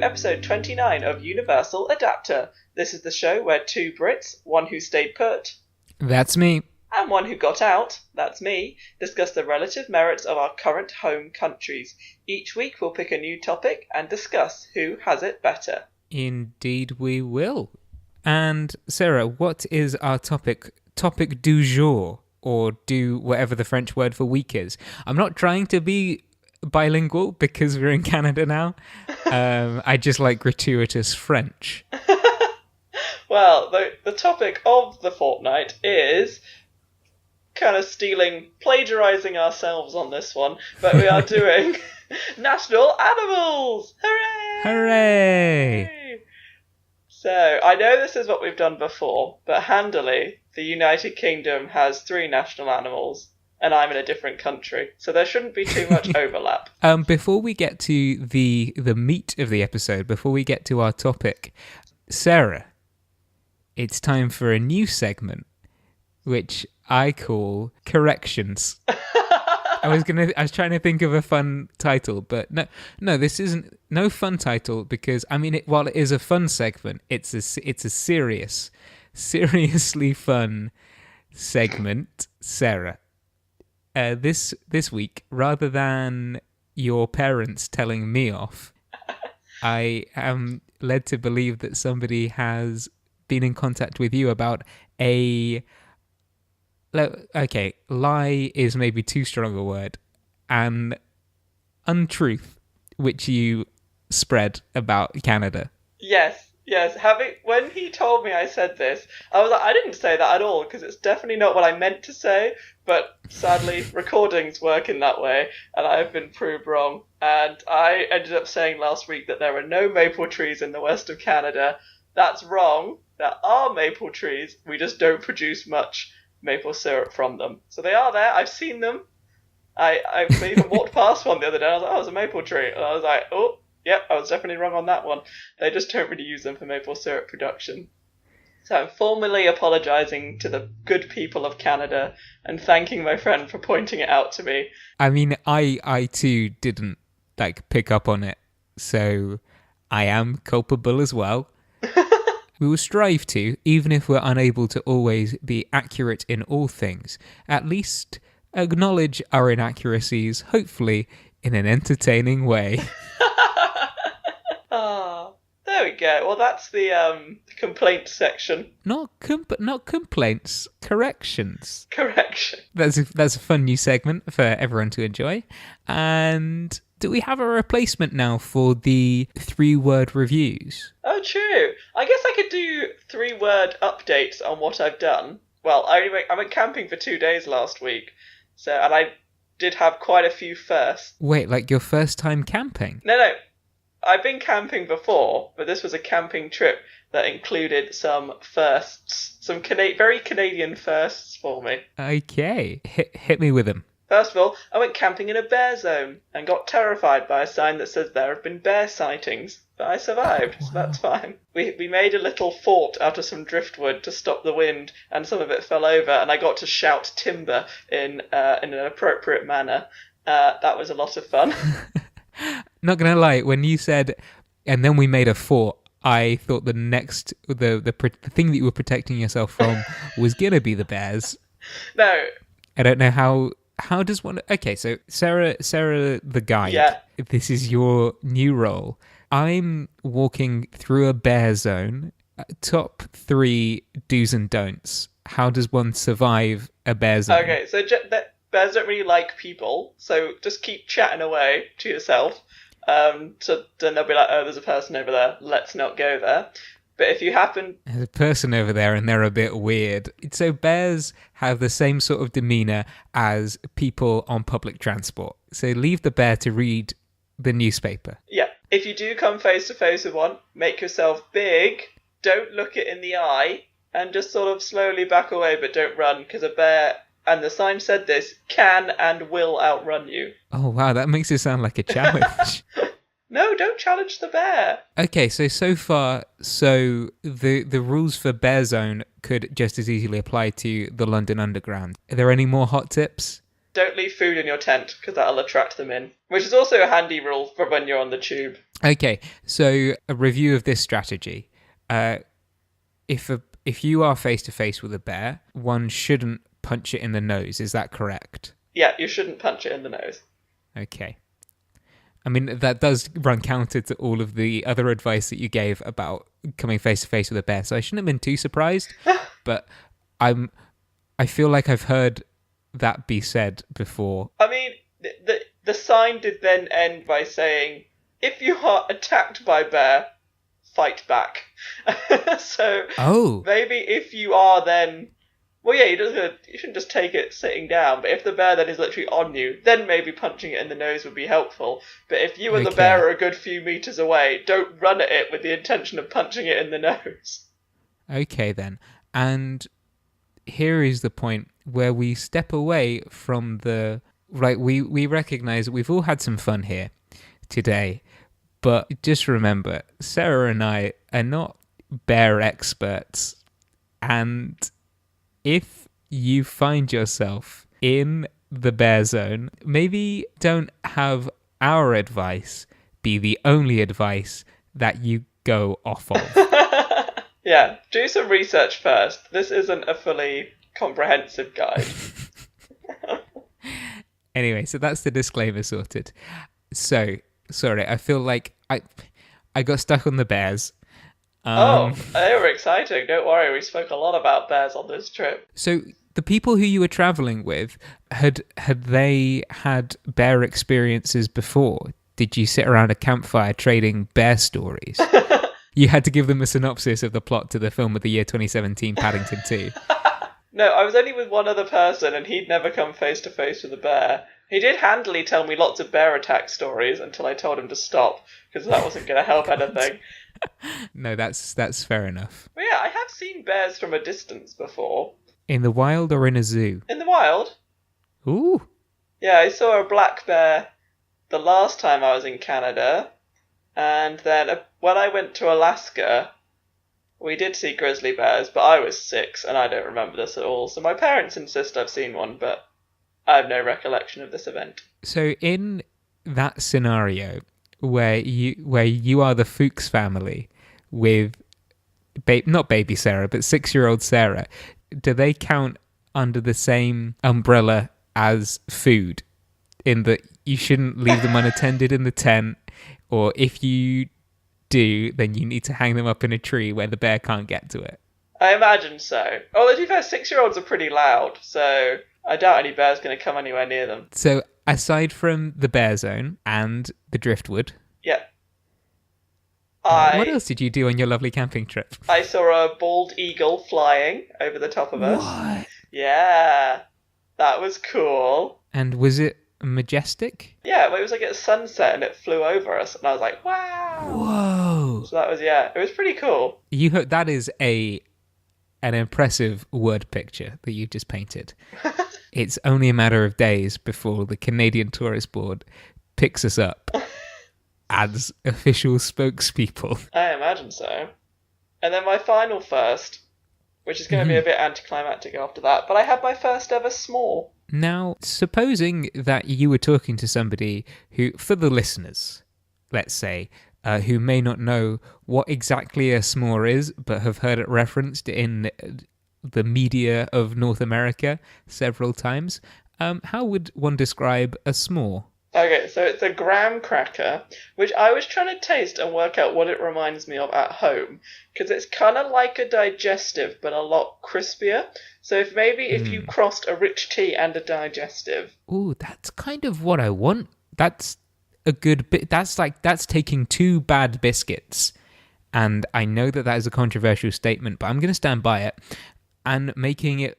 episode 29 of Universal Adapter. This is the show where two Brits, one who stayed put, that's me, and one who got out, that's me, discuss the relative merits of our current home countries. Each week we'll pick a new topic and discuss who has it better. Indeed we will. And Sarah, what is our topic du jour, or do whatever the French word for week is? I'm not trying to be bilingual because we're in Canada now. I just like gratuitous French. Well, the topic of the fortnight is kind of plagiarising ourselves on this one, but we are doing national animals! Hooray! Hooray! So, I know this is what we've done before, but handily, the United Kingdom has 3 national animals, and I'm in a different country, so there shouldn't be too much overlap. Before we get to the meat of the episode, before we get to our topic, Sarah, it's time for a new segment, which I call Corrections. I was trying to think of a fun title, but no, this isn't no fun title because while it is a fun segment, it's a seriously fun segment, Sarah. This week, rather than your parents telling me off, I am led to believe that somebody has been in contact with you about lie is maybe too strong a word, an untruth which you spread about Canada. Yes. When he told me I said this, I was like, I didn't say that at all, because it's definitely not what I meant to say, but sadly, recordings work in that way, and I have been proved wrong. And I ended up saying last week that there are no maple trees in the west of Canada. That's wrong. There are maple trees, we just don't produce much maple syrup from them. So they are there, I've seen them. I even walked past one the other day, and I was like, oh, it's a maple tree. And I was like, oh, yep, I was definitely wrong on that one. They just don't really use them for maple syrup production. So I'm formally apologising to the good people of Canada and thanking my friend for pointing it out to me. I too didn't pick up on it, so I am culpable as well. We will strive to, even if we're unable to always be accurate in all things, at least acknowledge our inaccuracies, hopefully in an entertaining way. There we go. Well, that's the complaints section. Not complaints, corrections. Correction. That's a fun new segment for everyone to enjoy. And do we have a replacement now for the 3-word reviews? Oh, true. I guess I could do 3-word updates on what I've done. Well, I went camping for 2 days last week, and I did have quite a few firsts. Wait, like your first time camping? No. I've been camping before, but this was a camping trip that included some firsts, some very Canadian firsts for me. Okay, hit me with them. First of all, I went camping in a bear zone and got terrified by a sign that says there have been bear sightings. But I survived, so that's fine. We made a little fort out of some driftwood to stop the wind, and some of it fell over, and I got to shout timber in an appropriate manner. That was a lot of fun. Not gonna lie, when you said, and then we made a fort, I thought the thing that you were protecting yourself from was gonna be the bears. No. I don't know how does one... Okay, so Sarah the guide. Yeah. This is your new role. I'm walking through a bear zone. Top 3 do's and don'ts. How does one survive a bear zone? Okay, so bears don't really like people, so just keep chatting away to yourself. So then they'll be like, oh, there's a person over there, let's not go there. But if you happen... There's a person over there and they're a bit weird. So bears have the same sort of demeanour as people on public transport. So leave the bear to read the newspaper. Yeah. If you do come face to face with one, make yourself big, don't look it in the eye, and just sort of slowly back away, but don't run, because a bear, and the sign said this, can and will outrun you. Oh, wow, that makes it sound like a challenge. No, don't challenge the bear. Okay, so far, the rules for Bear Zone could just as easily apply to the London Underground. Are there any more hot tips? Don't leave food in your tent, because that'll attract them in. Which is also a handy rule for when you're on the tube. Okay, so a review of this strategy. Uh, if you are face to face with a bear, one shouldn't punch it in the nose. Is that correct? Yeah, you shouldn't punch it in the nose. Okay. I mean, that does run counter to all of the other advice that you gave about coming face to face with a bear. So I shouldn't have been too surprised, but I'm I feel like I've heard that be said before. I mean, the sign did then end by saying, if you are attacked by bear, fight back. So Oh, maybe if you are then, well, yeah, you shouldn't just take it sitting down. But if the bear then is literally on you, then maybe punching it in the nose would be helpful. But if you and the bear okay. are a good few meters away, don't run at it with the intention of punching it in the nose. Okay then. And here is the point where we step away from the like we recognize that we've all had some fun here today, but just remember, Sarah and I are not bear experts, and if you find yourself in the bear zone, maybe don't have our advice be the only advice that you go off of. Yeah, do some research first. This isn't a fully comprehensive guide. Anyway, so that's the disclaimer sorted. So, sorry, I feel like I got stuck on the bears. Oh, Um, they were exciting. Don't worry, we spoke a lot about bears on this trip. so the people who you were traveling with had they had bear experiences before? Did you sit around a campfire trading bear stories? You had to give them a synopsis of the plot to the film of the year 2017, Paddington 2. No, I was only with one other person, and he'd never come face to face with a bear. He did handily tell me lots of bear attack stories until I told him to stop, because that wasn't going to help anything. No, that's fair enough. But yeah, I have seen bears from a distance before. In the wild or in a zoo? In the wild. Ooh. Yeah, I saw a black bear the last time I was in Canada, and then when I went to Alaska, we did see grizzly bears, but I was 6 and I don't remember this at all. So my parents insist I've seen one, but I have no recollection of this event. So in that scenario where you are the Fuchs family with not baby Sarah but 6-year-old Sarah, do they count under the same umbrella as food? In that you shouldn't leave them unattended in the tent, or if you do, then you need to hang them up in a tree where the bear can't get to it. I imagine so. Although to be fair, 6-year-olds are pretty loud, so I doubt any bear's going to come anywhere near them. So aside from the bear zone and the driftwood, Yeah. what else did you do on your lovely camping trip? I saw a bald eagle flying over the top of us. What? Yeah. That was cool. And was it majestic? Yeah, it was like at sunset and it flew over us, and I was like, wow. Whoa! So that was, yeah, it was pretty cool. That is an impressive word picture that you just painted. It's only a matter of days before the Canadian Tourist Board picks us up as official spokespeople. I imagine so. And then my final first, which is going to be a bit anticlimactic after that, but I had my first ever s'more. Now, supposing that you were talking to somebody who, for the listeners, let's say, who may not know what exactly a s'more is, but have heard it referenced in the media of North America several times, how would one describe a s'more? Okay, so it's a graham cracker, which I was trying to taste and work out what it reminds me of at home, because it's kind of like a digestive, but a lot crispier. So if you crossed a rich tea and a digestive. Ooh, that's kind of what I want. That's a good bit. That's taking 2 bad biscuits, and I know that is a controversial statement, but I'm going to stand by it, and making it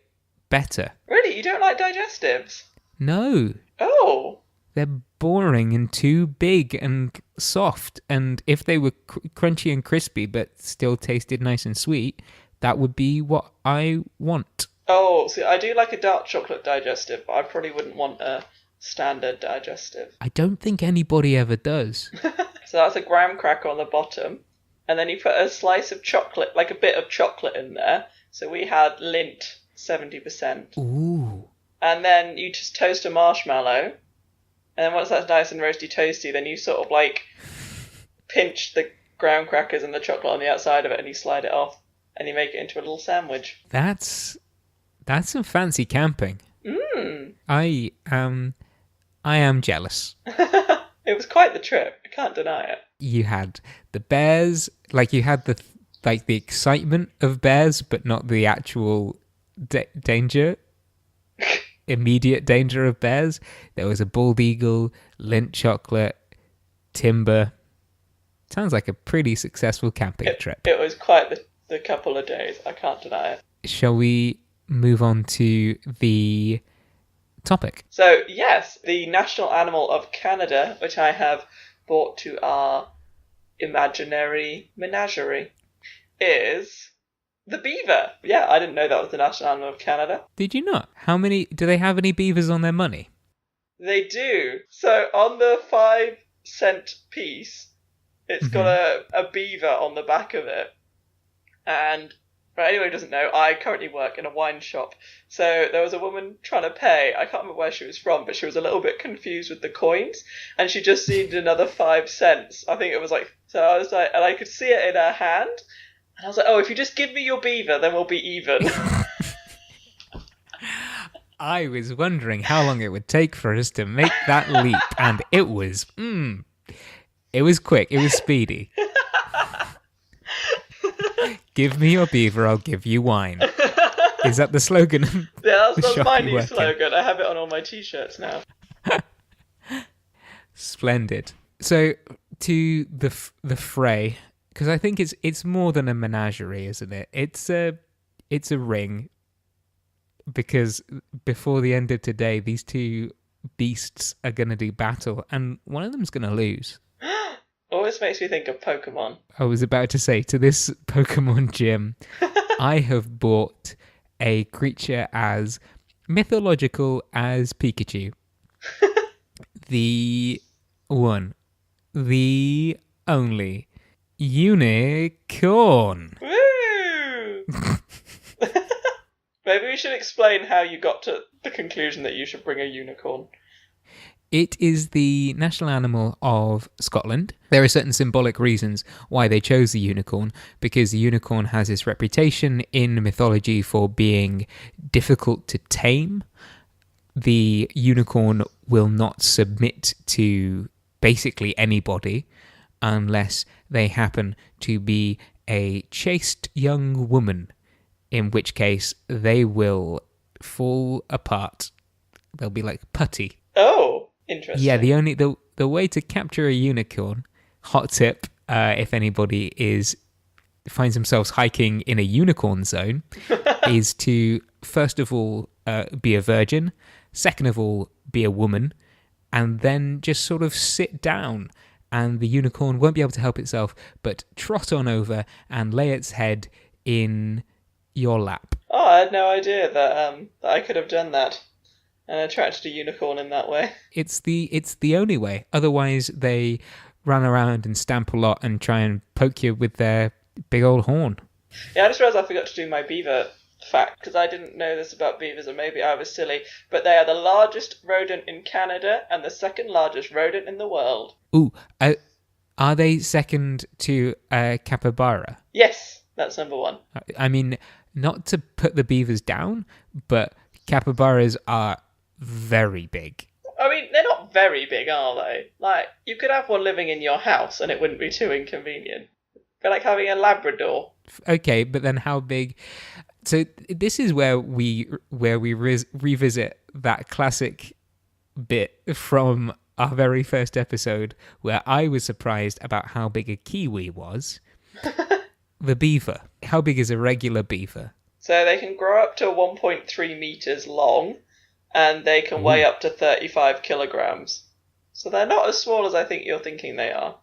better. Really? You don't like digestives? No. Oh. They're boring and too big and soft, and if they were crunchy and crispy but still tasted nice and sweet, that would be what I want. Oh, see, I do like a dark chocolate digestive, but I probably wouldn't want a standard digestive. I don't think anybody ever does. So that's a graham cracker on the bottom, and then you put a slice of chocolate, like a bit of chocolate in there. So we had Lindt 70%. Ooh. And then you just toast a marshmallow. And then once that's nice and roasty toasty, then you sort of like pinch the graham crackers and the chocolate on the outside of it, and you slide it off, and you make it into a little sandwich. That's some fancy camping. I am jealous. It was quite the trip. I can't deny it. You had the bears, like you had the excitement of bears, but not the actual danger, immediate danger of bears. There was a bald eagle, Lindt chocolate, timber. Sounds like a pretty successful camping trip. It was quite the couple of days. I can't deny it. Shall we move on to the topic? So, yes, the national animal of Canada, which I have brought to our imaginary menagerie, is the beaver. Yeah, I didn't know that was the national animal of Canada. Did you not? Do they have any beavers on their money? They do. So, on the 5-cent piece, it's got a beaver on the back of it. And for anyone who doesn't know, I currently work in a wine shop. So there was a woman trying to pay. I can't remember where she was from, but she was a little bit confused with the coins. And she just needed another 5 cents. I think it was like, so I was like, and I could see it in her hand. And I was like, oh, if you just give me your beaver, then we'll be even. I was wondering how long it would take for us to make that leap. And it was quick. It was speedy. Give me your beaver, I'll give you wine. Is that the slogan? Yeah, that's my new slogan. I have it on all my t-shirts now. Splendid. So, to the fray, because I think it's more than a menagerie, isn't it? It's a ring, because before the end of today, these two beasts are going to do battle, and one of them's going to lose. Always makes me think of Pokemon. I was about to say, to this Pokemon gym, I have bought a creature as mythological as Pikachu. The one, the only, unicorn. Woo! Maybe we should explain how you got to the conclusion that you should bring a unicorn. It is the national animal of Scotland. There are certain symbolic reasons why they chose the unicorn, because the unicorn has this reputation in mythology for being difficult to tame. The unicorn will not submit to basically anybody unless they happen to be a chaste young woman, in which case they will fall apart. They'll be like putty. Oh! Interesting. Yeah, the way to capture a unicorn, hot tip, if anybody finds themselves hiking in a unicorn zone, is to first of all be a virgin, second of all be a woman, and then just sort of sit down, and the unicorn won't be able to help itself but trot on over and lay its head in your lap. Oh, I had no idea that I could have done that. And attracted a unicorn in that way. It's the only way. Otherwise, they run around and stamp a lot and try and poke you with their big old horn. Yeah, I just realised I forgot to do my beaver fact, because I didn't know this about beavers, or maybe I was silly, but they are the largest rodent in Canada and the second largest rodent in the world. Ooh, are they second to capybara? Yes, that's number one. I mean, not to put the beavers down, but capybaras are very big. I mean, they're not very big, are they? Like, you could have one living in your house and it wouldn't be too inconvenient. But like having a Labrador. Okay, but then how big? So this is where we revisit that classic bit from our very first episode where I was surprised about how big a kiwi was. The beaver. How big is a regular beaver? So they can grow up to 1.3 meters long, and they can weigh up to 35 kilograms. So they're not as small as I think you're thinking they are.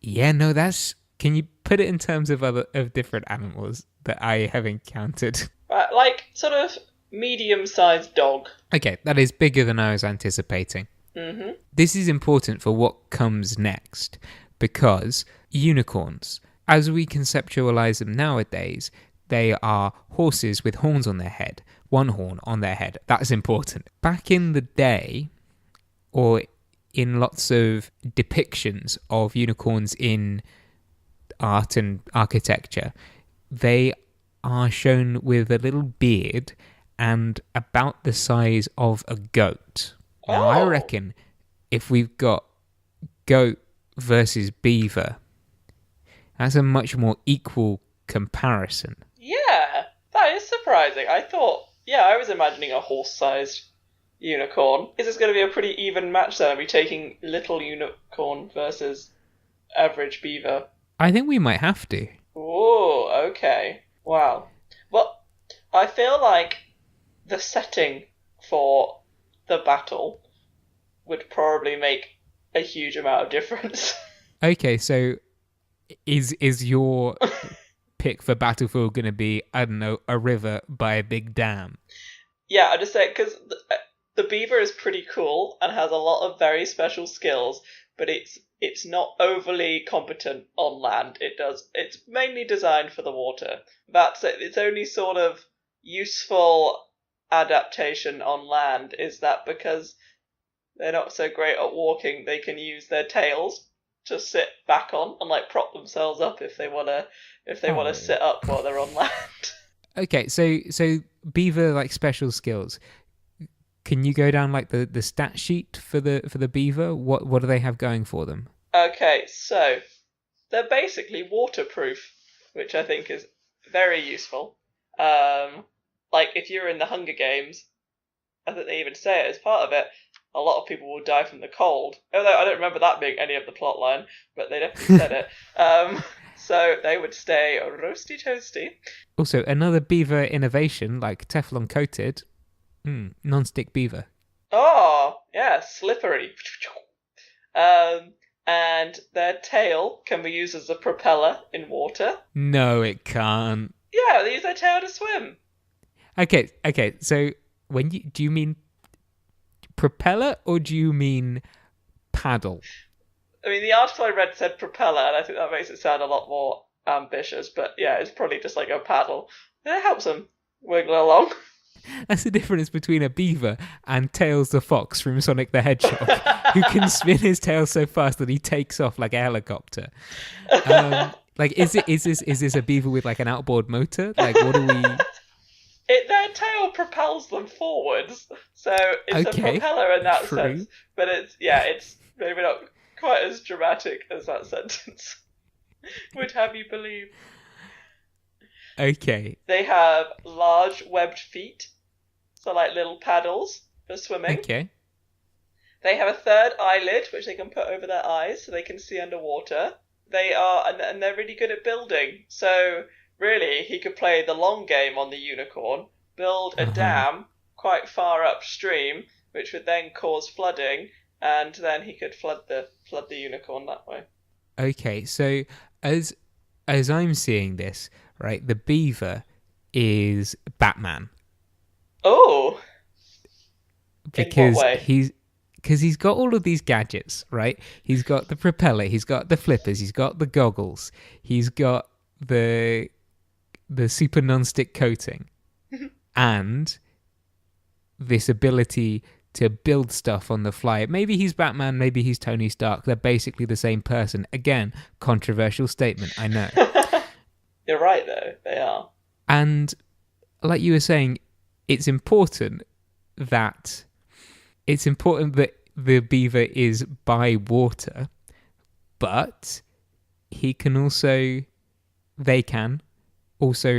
Yeah, no, that's... Can you put it in terms of different animals that I have encountered? Right, like sort of medium-sized dog. Okay, that is bigger than I was anticipating. Mm-hmm. This is important for what comes next, because unicorns, as we conceptualize them nowadays, they are horses with horns on their head. One horn on their head. That's important. Back in the day, or in lots of depictions of unicorns in art and architecture, they are shown with a little beard and about the size of a goat. Now, I reckon if we've got goat versus beaver, that's a much more equal comparison. Yeah, that is surprising. I was imagining a horse-sized unicorn. Is this going to be a pretty even match then? Are we taking little unicorn versus average beaver? I think we might have to. Oh, okay. Wow. Well, I feel like the setting for the battle would probably make a huge amount of difference. Okay, so is your pick for battlefield going to be, I don't know, a river by a big dam? Yeah, I just say because the beaver is pretty cool and has a lot of very special skills, but it's not overly competent on land. It's mainly designed for the water. That's it. Its only sort of useful adaptation on land is that because they're not so great at walking, they can use their tails to sit back on and like prop themselves up if they wanna sit up while they're on land. Okay, so beaver like special skills. Can you go down like the stat sheet for the beaver? What do they have going for them? Okay, so they're basically waterproof, which I think is very useful. Like if you're in the Hunger Games, I think they even say it as part of it. A lot of people will die from the cold. Although I don't remember that being any of the plot line, but they definitely said it. So they would stay roasty toasty. Also, another beaver innovation like Teflon coated, non-stick beaver. Oh, yeah, slippery. And their tail can be used as a propeller in water. No, it can't. Yeah, they use their tail to swim. Okay. So do you mean propeller or do you mean paddle? I mean, the article I read said propeller, and I think that makes it sound a lot more ambitious. But yeah, it's probably just like a paddle. It helps them wiggle along. That's the difference between a beaver and Tails the fox from Sonic the Hedgehog, who can spin his tail so fast that he takes off like a helicopter. Like, is this a beaver with like an outboard motor? Like, what do we? Their tail propels them forwards, so it's a propeller in that sense. But it's maybe not quite as dramatic as that sentence would have you believe. Okay. They have large webbed feet, so like little paddles for swimming. Okay. They have a third eyelid, which they can put over their eyes so they can see underwater. And they're really good at building. So really, he could play the long game on the unicorn, build a dam quite far upstream, which would then cause flooding, and then he could flood the unicorn that way. Okay, so as I'm seeing this, right, the beaver is Batman. Oh. Because in what way? he's got all of these gadgets, right? He's got the propeller, he's got the flippers, he's got the goggles, he's got the super non-stick coating, and this ability to build stuff on the fly. Maybe he's Batman, maybe he's Tony Stark. They're basically the same person. Again, controversial statement, I know. You're right, though. They are. And like you were saying, it's important that the beaver is by water, but they can also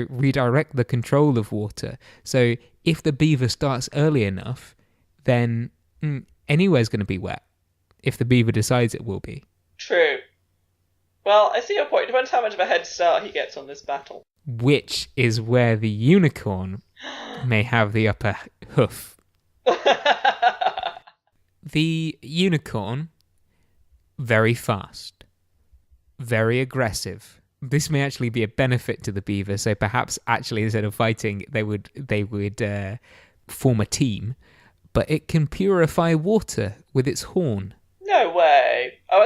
redirect the control of water. So if the beaver starts early enough, then anywhere's going to be wet if the beaver decides it will be. True. Well, I see your point. It depends how much of a head start he gets on this battle. Which is where the unicorn may have the upper hoof. The unicorn, very fast, very aggressive. This may actually be a benefit to the beaver, so perhaps actually instead of fighting, they would form a team. But it can purify water with its horn. No way! I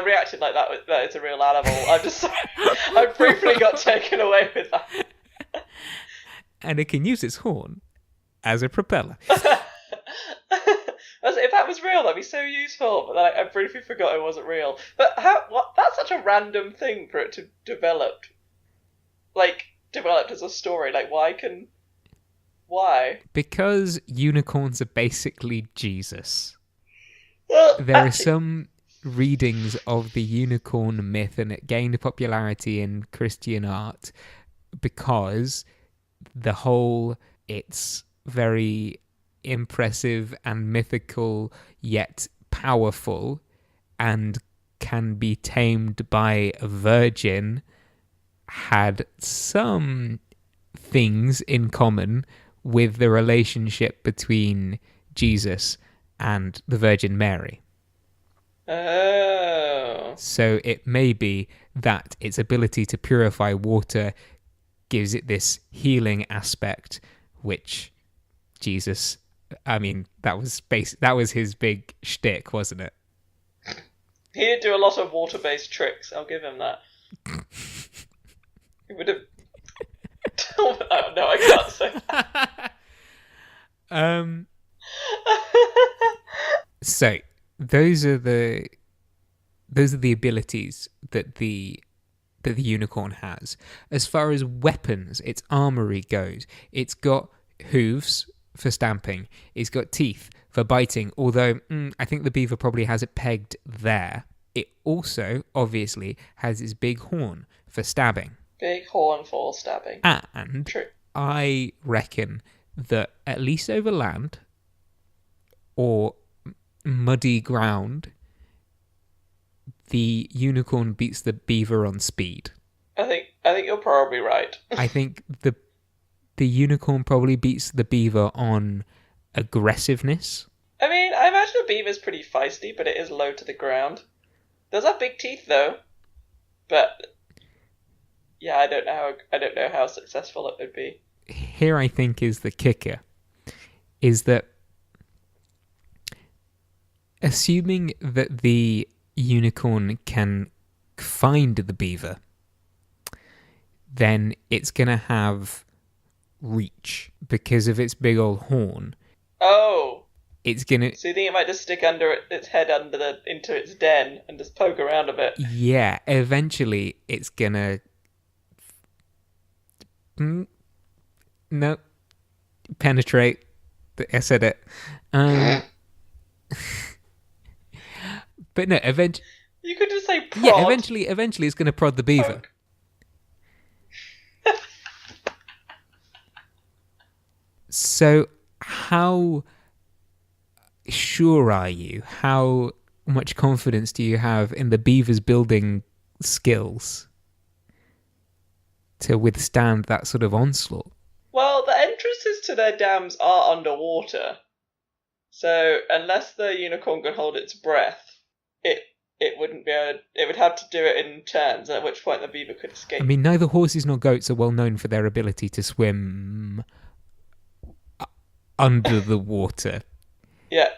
reacted like that it's a real animal. I briefly got taken away with that. And it can use its horn as a propeller. If that was real, that'd be so useful. But then I briefly forgot it wasn't real. But how? What? That's such a random thing for it to develop. Like developed as a story. Like why? Because unicorns are basically Jesus. Well, There are actually, some readings of the unicorn myth, and it gained popularity in Christian art because it's very impressive and mythical, yet powerful, and can be tamed by a virgin, had some things in common with the relationship between Jesus and the Virgin Mary. oh, So it may be that its ability to purify water gives it this healing aspect, which Jesus, I mean, that was his big shtick, wasn't it? he did do a lot of water-based tricks. I'll give him that. He would have. Oh, no, I can't say that. So those are the abilities that the unicorn has. As far as weapons, its armory goes, it's got hooves for stamping, it's got teeth for biting, although I think the beaver probably has it pegged there. It also obviously has its big horn for stabbing. Big horn for stabbing. And True. I reckon that at least over land or muddy ground, the unicorn beats the beaver on speed. I think you're probably right. I think the unicorn probably beats the beaver on aggressiveness. I mean, I imagine a beaver's pretty feisty, but it is low to the ground. Does have big teeth though, but yeah, I don't know how successful it would be. Here I think is the kicker, is that assuming that the unicorn can find the beaver, then it's going to have reach because of its big old horn. Oh, It's going to... so you think it might just stick its head into its den and just poke around a bit? Yeah, eventually it's going to... No. Penetrate. I said it. But no, eventually... You could just say prod. Yeah, eventually it's going to prod the beaver. Poke. So how sure are you? How much confidence do you have in the beaver's building skills to withstand that sort of onslaught? Well, the entrances to their dams are underwater, so unless the unicorn can hold its breath, it wouldn't be able. It would have to do it in turns, at which point the beaver could escape. I mean, neither horses nor goats are well known for their ability to swim under the water. Yeah,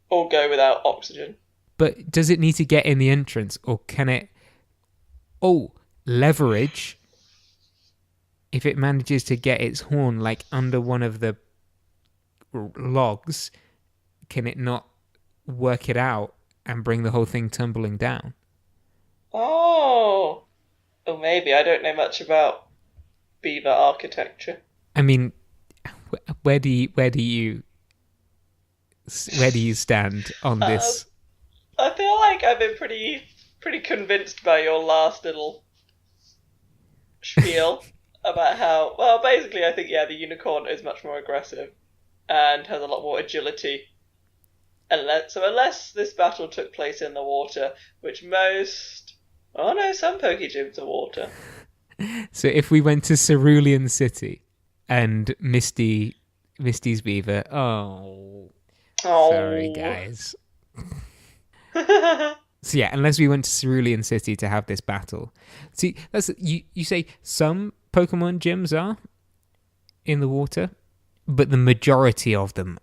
or go without oxygen. But does it need to get in the entrance, or can it... Oh, leverage. If it manages to get its horn like under one of the logs, can it not work it out and bring the whole thing tumbling down? Oh, maybe. I don't know much about beaver architecture. I mean, where do you stand on this? I feel like I've been pretty convinced by your last little spiel about how, well, basically I think, yeah, the unicorn is much more aggressive and has a lot more agility. Unless this battle took place in the water, which some Pokegyms are water. So if we went to Cerulean City and Misty's beaver, sorry guys. So yeah, unless we went to Cerulean City to have this battle. See, that's you say some Pokemon gyms are in the water, but the majority of them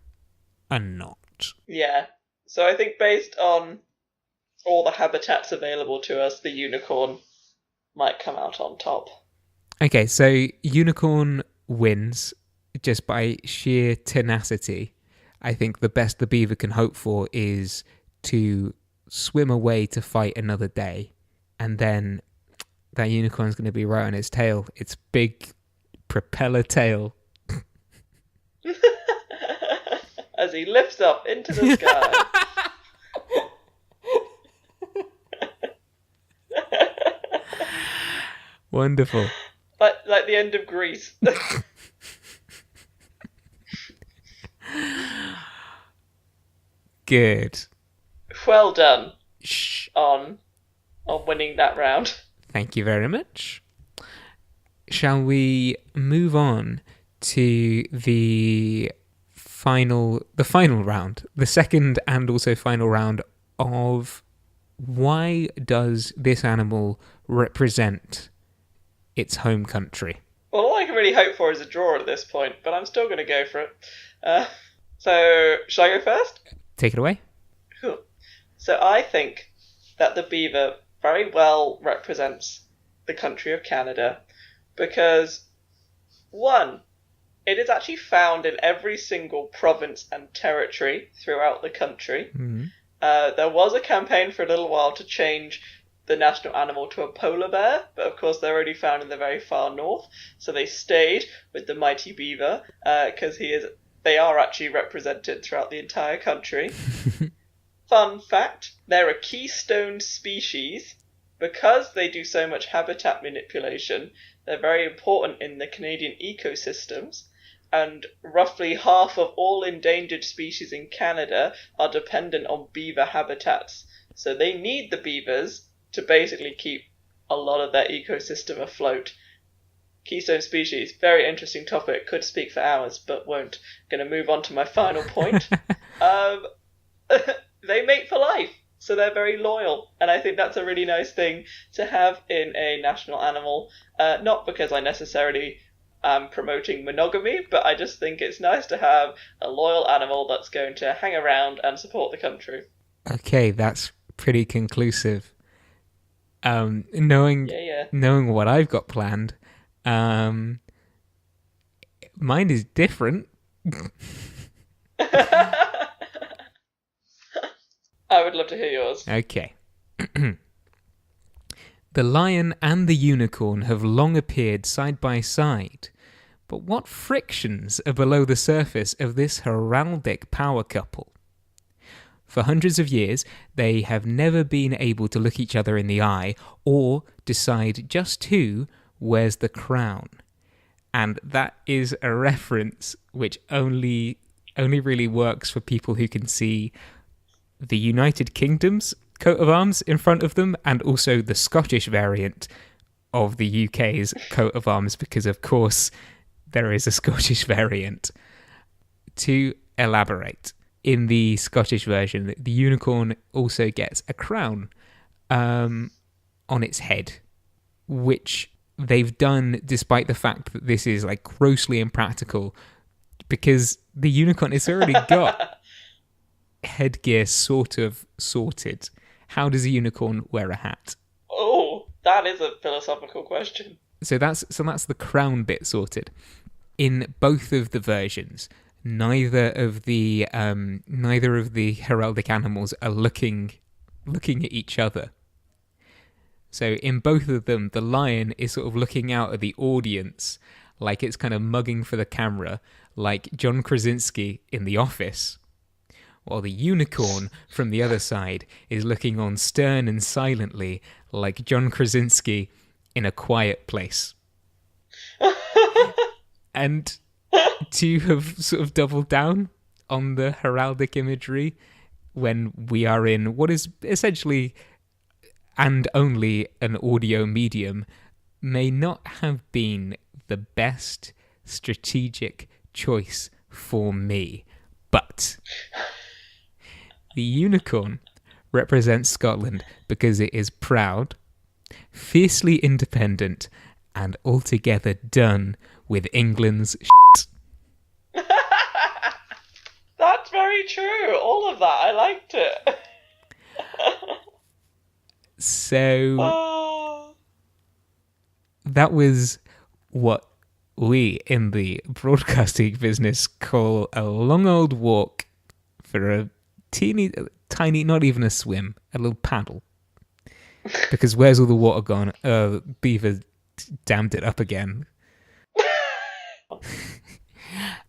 are not. Yeah. So I think based on all the habitats available to us, the unicorn might come out on top. Okay, so unicorn wins just by sheer tenacity. I think the best the beaver can hope for is to swim away to fight another day, and then that unicorn's going to be right on its tail. Its big propeller tail. As he lifts up into the sky. Wonderful. Like the end of Greece. Good. Well done Shh. on winning that round. Thank you very much. Shall we move on to the final round, the second and also final round of why does this animal represent its home country? Well, all I can really hope for is a draw at this point, but I'm still going to go for it. So, shall I go first? Take it away. Cool. So I think that the beaver very well represents the country of Canada because, one, it is actually found in every single province and territory throughout the country. Mm-hmm. There was a campaign for a little while to change the national animal to a polar bear, but of course they're only found in the very far north, so they stayed with the mighty beaver because they are actually represented throughout the entire country. Fun fact, they're a keystone species. Because they do so much habitat manipulation, they're very important in the Canadian ecosystems, and roughly half of all endangered species in Canada are dependent on beaver habitats. So they need the beavers to basically keep a lot of their ecosystem afloat. Keystone species, very interesting topic, could speak for hours, but won't. Going to move on to my final point. They mate for life, so they're very loyal, and I think that's a really nice thing to have in a national animal, not because I necessarily am promoting monogamy, but I just think it's nice to have a loyal animal that's going to hang around and support the country. Okay, that's pretty conclusive. Knowing what I've got planned, mine is different. I would love to hear yours. Okay. The lion and the unicorn have long appeared side by side, but what frictions are below the surface of this heraldic power couple? For hundreds of years, they have never been able to look each other in the eye or decide just who wears the crown. And that is a reference which only really works for people who can see the United Kingdom's coat of arms in front of them, and also the Scottish variant of the UK's coat of arms, because of course there is a Scottish variant. To elaborate, in the Scottish version, the unicorn also gets a crown on its head, which they've done despite the fact that this is like grossly impractical, because the unicorn has already got headgear sort of sorted. How does a unicorn wear a hat? Oh, that is a philosophical question. So that's the crown bit sorted. In both of the versions, neither of the heraldic animals are looking at each other. So in both of them, the lion is sort of looking out at the audience, like it's kind of mugging for the camera, like John Krasinski in The Office. While the unicorn, from the other side, is looking on stern and silently, like John Krasinski in A Quiet Place. And to have sort of doubled down on the heraldic imagery when we are in what is essentially and only an audio medium may not have been the best strategic choice for me. But the unicorn represents Scotland because it is proud, fiercely independent, and altogether done with England's shit. That's very true. All of that. I liked it. So that was what we in the broadcasting business call a long old walk for a teeny, tiny, not even a swim, a little paddle. Because where's all the water gone? Beaver dammed it up again.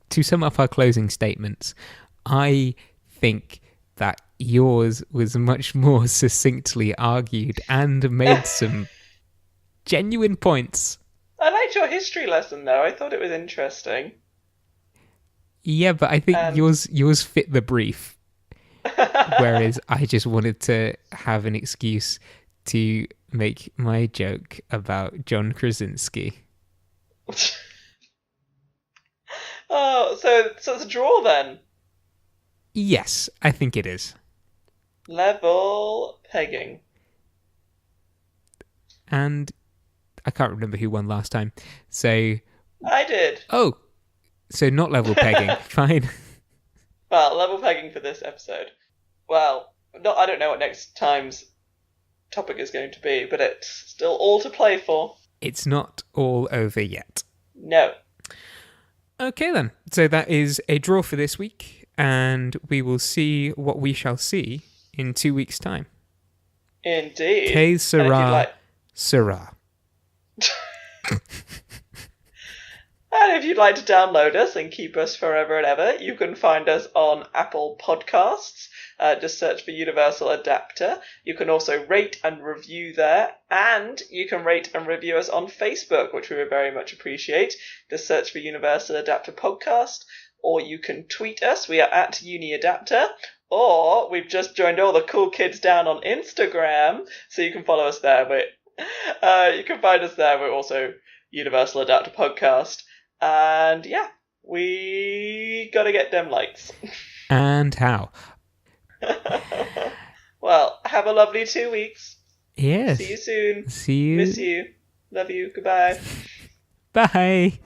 To sum up our closing statements, I think that yours was much more succinctly argued and made some genuine points. I liked your history lesson, though. I thought it was interesting. Yeah, but I think yours fit the brief. Whereas I just wanted to have an excuse to make my joke about John Krasinski. Oh, so it's a draw then? Yes, I think it is. Level pegging. And I can't remember who won last time. So... I did. Oh, so not level pegging. Fine. Well, level pegging for this episode. Well, I don't know what next time's topic is going to be, but it's still all to play for. It's not all over yet. No. Okay then. So that is a draw for this week, and we will see what we shall see in 2 weeks' time. Indeed. Que sera, sera. And if you'd like to download us and keep us forever and ever, you can find us on Apple Podcasts. Just search for Universal Adapter. You can also rate and review there, and you can rate and review us on Facebook, which we would very much appreciate. Just search for Universal Adapter Podcast, or you can tweet us. We are at UniAdapter, or we've just joined all the cool kids down on Instagram, so you can follow us there. But you can find us there. We're also Universal Adapter Podcast. And yeah, we gotta get them likes. And how? Well, have a lovely 2 weeks. Yes. See you soon. See you. Miss you. Love you. Goodbye. Bye.